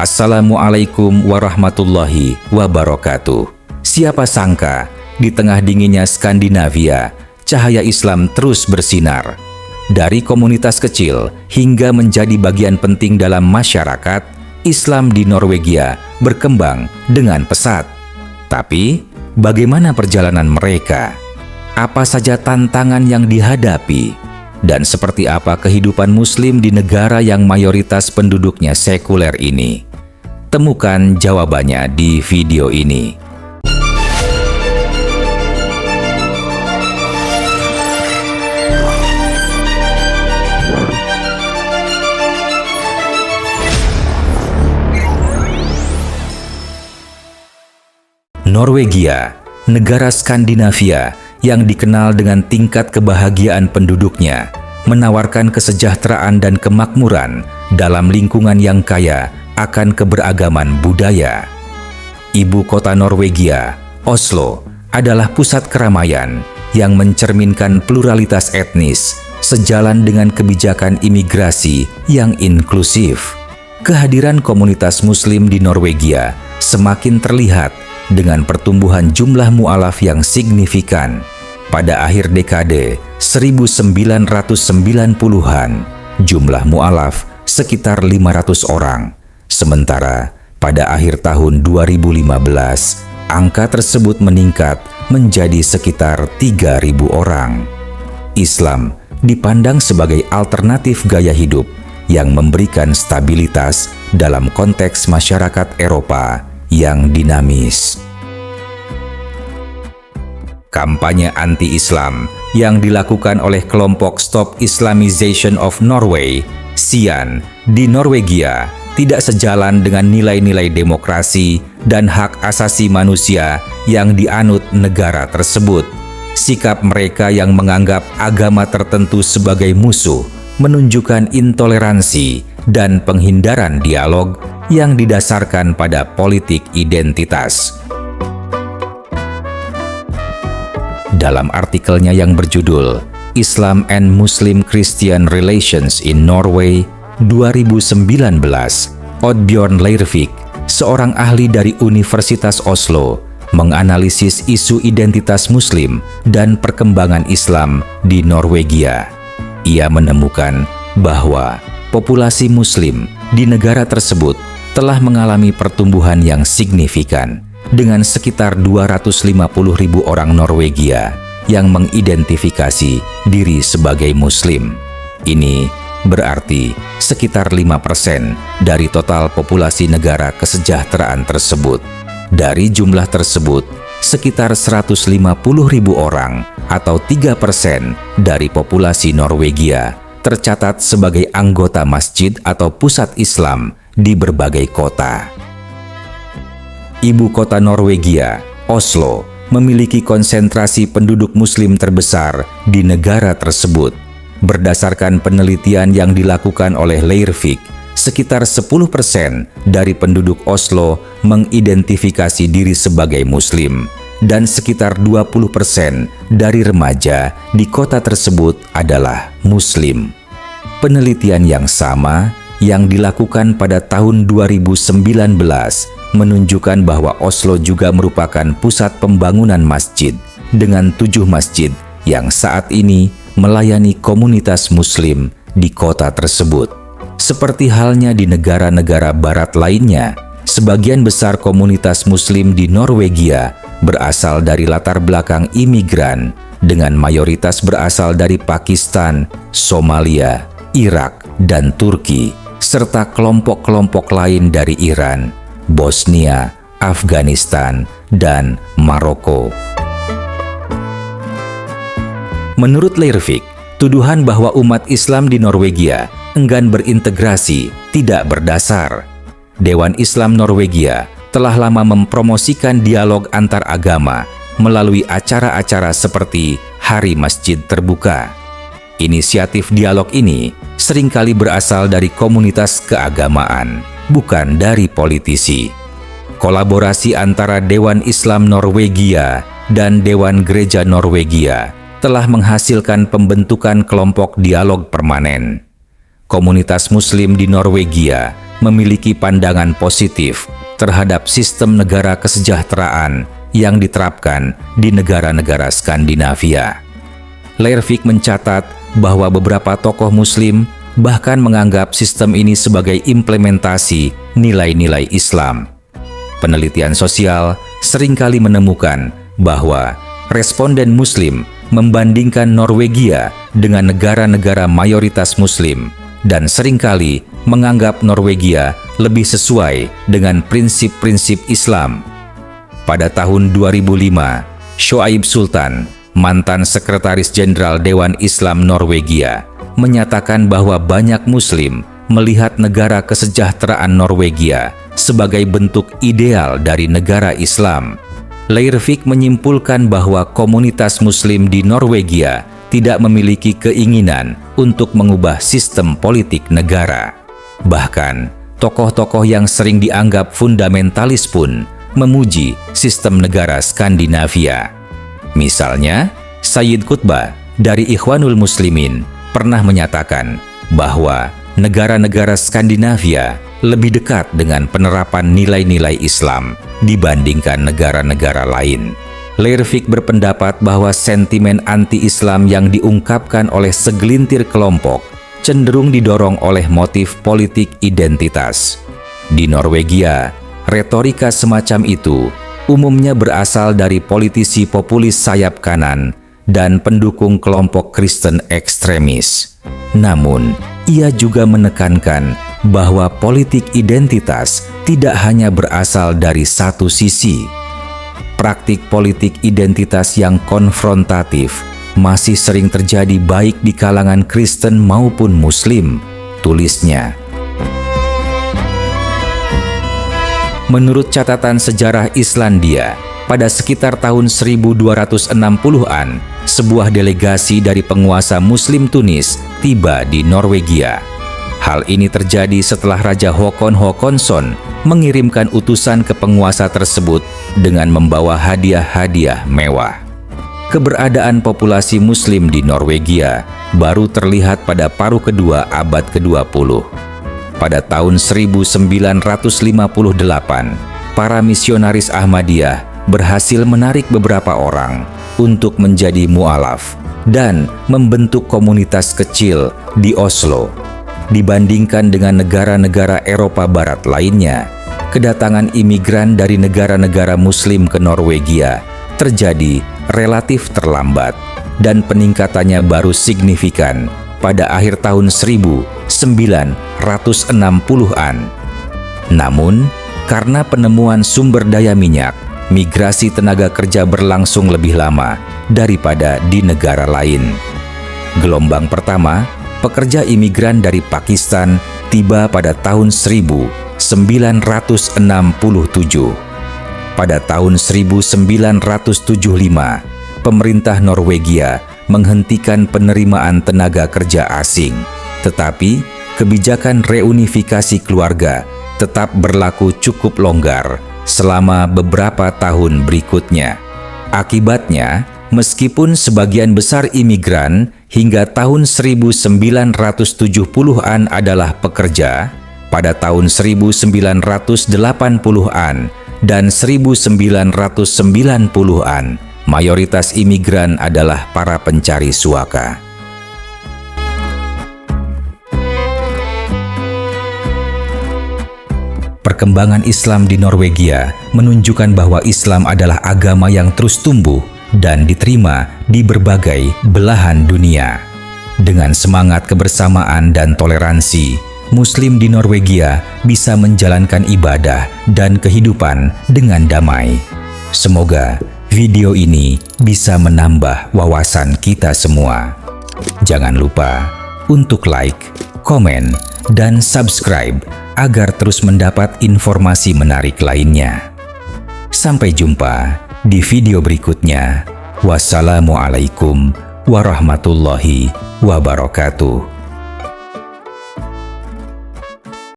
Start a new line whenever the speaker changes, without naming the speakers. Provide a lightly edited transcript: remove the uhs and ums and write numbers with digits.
Assalamualaikum warahmatullahi wabarakatuh. Siapa sangka di tengah dinginnya Skandinavia, cahaya Islam terus bersinar. Dari komunitas kecil hingga menjadi bagian penting dalam masyarakat, Islam di Norwegia berkembang dengan pesat. Tapi, bagaimana perjalanan mereka? Apa saja tantangan yang dihadapi? Dan seperti apa kehidupan Muslim di negara yang mayoritas penduduknya sekuler ini? Temukan jawabannya di video ini. Norwegia, negara Skandinavia yang dikenal dengan tingkat kebahagiaan penduduknya, menawarkan kesejahteraan dan kemakmuran dalam lingkungan yang kaya akan keberagaman budaya. Ibu kota Norwegia, Oslo, adalah pusat keramaian yang mencerminkan pluralitas etnis sejalan dengan kebijakan imigrasi yang inklusif. Kehadiran komunitas Muslim di Norwegia semakin terlihat dengan pertumbuhan jumlah mu'alaf yang signifikan. Pada akhir dekade 1990-an, jumlah mu'alaf sekitar 500 orang. Sementara pada akhir tahun 2015, angka tersebut meningkat menjadi sekitar 3.000 orang. Islam dipandang sebagai alternatif gaya hidup yang memberikan stabilitas dalam konteks masyarakat Eropa yang dinamis. Kampanye anti-Islam yang dilakukan oleh kelompok Stop Islamization of Norway, SIAN, di Norwegia tidak sejalan dengan nilai-nilai demokrasi dan hak asasi manusia yang dianut negara tersebut. Sikap mereka yang menganggap agama tertentu sebagai musuh menunjukkan intoleransi dan penghindaran dialog yang didasarkan pada politik identitas. Dalam artikelnya yang berjudul Islam and Muslim-Christian Relations in Norway 2019, Oddbjørn Leirvik, seorang ahli dari Universitas Oslo, menganalisis isu identitas Muslim dan perkembangan Islam di Norwegia. Ia menemukan bahwa populasi Muslim di negara tersebut telah mengalami pertumbuhan yang signifikan, dengan sekitar 250.000 orang Norwegia yang mengidentifikasi diri sebagai Muslim. Ini berarti sekitar 5% dari total populasi negara kesejahteraan tersebut. Dari jumlah tersebut, sekitar 150.000 orang atau 3% dari populasi Norwegia tercatat sebagai anggota masjid atau pusat Islam di berbagai kota. Ibu kota Norwegia, Oslo, memiliki konsentrasi penduduk Muslim terbesar di negara tersebut. Berdasarkan penelitian yang dilakukan oleh Leirvik, sekitar 10% dari penduduk Oslo mengidentifikasi diri sebagai Muslim, dan sekitar 20% dari remaja di kota tersebut adalah Muslim. Penelitian yang sama yang dilakukan pada tahun 2019 menunjukkan bahwa Oslo juga merupakan pusat pembangunan masjid dengan 7 masjid yang saat ini melayani komunitas Muslim di kota tersebut. Seperti halnya di negara-negara barat lainnya, sebagian besar komunitas Muslim di Norwegia berasal dari latar belakang imigran dengan mayoritas berasal dari Pakistan, Somalia, Irak, dan Turki, serta kelompok-kelompok lain dari Iran, Bosnia, Afghanistan, dan Maroko. Menurut Leirvik, tuduhan bahwa umat Islam di Norwegia enggan berintegrasi tidak berdasar. Dewan Islam Norwegia telah lama mempromosikan dialog antar agama melalui acara-acara seperti Hari Masjid Terbuka. Inisiatif dialog ini seringkali berasal dari komunitas keagamaan, bukan dari politisi. Kolaborasi antara Dewan Islam Norwegia dan Dewan Gereja Norwegia telah menghasilkan pembentukan kelompok dialog permanen. Komunitas Muslim di Norwegia memiliki pandangan positif terhadap sistem negara kesejahteraan yang diterapkan di negara-negara Skandinavia. Leirvik mencatat bahwa beberapa tokoh Muslim bahkan menganggap sistem ini sebagai implementasi nilai-nilai Islam. Penelitian sosial seringkali menemukan bahwa responden Muslim membandingkan Norwegia dengan negara-negara mayoritas Muslim dan seringkali menganggap Norwegia lebih sesuai dengan prinsip-prinsip Islam. Pada tahun 2005, Shoaib Sultan, mantan Sekretaris Jenderal Dewan Islam Norwegia, menyatakan bahwa banyak Muslim melihat negara kesejahteraan Norwegia sebagai bentuk ideal dari negara Islam. Leirvik menyimpulkan bahwa komunitas Muslim di Norwegia tidak memiliki keinginan untuk mengubah sistem politik negara. Bahkan, tokoh-tokoh yang sering dianggap fundamentalis pun memuji sistem negara Skandinavia. Misalnya, Sayyid Qutbah dari Ikhwanul Muslimin pernah menyatakan bahwa negara-negara Skandinavia lebih dekat dengan penerapan nilai-nilai Islam dibandingkan negara-negara lain. Leirvik berpendapat bahwa sentimen anti-Islam yang diungkapkan oleh segelintir kelompok cenderung didorong oleh motif politik identitas. Di Norwegia, retorika semacam itu umumnya berasal dari politisi populis sayap kanan dan pendukung kelompok Kristen ekstremis. Namun, ia juga menekankan bahwa politik identitas tidak hanya berasal dari satu sisi. Praktik politik identitas yang konfrontatif masih sering terjadi baik di kalangan Kristen maupun Muslim, tulisnya. Menurut catatan sejarah Islandia, pada sekitar tahun 1260-an, sebuah delegasi dari penguasa Muslim Tunis tiba di Norwegia. Hal ini terjadi setelah Raja Håkon Håkonsson mengirimkan utusan ke penguasa tersebut dengan membawa hadiah-hadiah mewah. Keberadaan populasi Muslim di Norwegia baru terlihat pada paruh kedua abad ke-20. Pada tahun 1958, para misionaris Ahmadiyah berhasil menarik beberapa orang untuk menjadi mu'alaf dan membentuk komunitas kecil di Oslo. Dibandingkan dengan negara-negara Eropa Barat lainnya, kedatangan imigran dari negara-negara Muslim ke Norwegia terjadi relatif terlambat dan peningkatannya baru signifikan pada akhir tahun 1960-an. Namun, karena penemuan sumber daya minyak, migrasi tenaga kerja berlangsung lebih lama daripada di negara lain. Gelombang pertama, pekerja imigran dari Pakistan tiba pada tahun 1967. Pada tahun 1975, pemerintah Norwegia menghentikan penerimaan tenaga kerja asing, tetapi kebijakan reunifikasi keluarga tetap berlaku cukup longgar selama beberapa tahun berikutnya. Akibatnya, meskipun sebagian besar imigran hingga tahun 1970-an adalah pekerja, pada tahun 1980-an dan 1990-an, mayoritas imigran adalah para pencari suaka. Perkembangan Islam di Norwegia menunjukkan bahwa Islam adalah agama yang terus tumbuh dan diterima di berbagai belahan dunia. Dengan semangat kebersamaan dan toleransi, Muslim di Norwegia bisa menjalankan ibadah dan kehidupan dengan damai. Semoga video ini bisa menambah wawasan kita semua. Jangan lupa untuk like, komen, dan subscribe agar terus mendapat informasi menarik lainnya. Sampai jumpa di video berikutnya. Wassalamualaikum warahmatullahi wabarakatuh.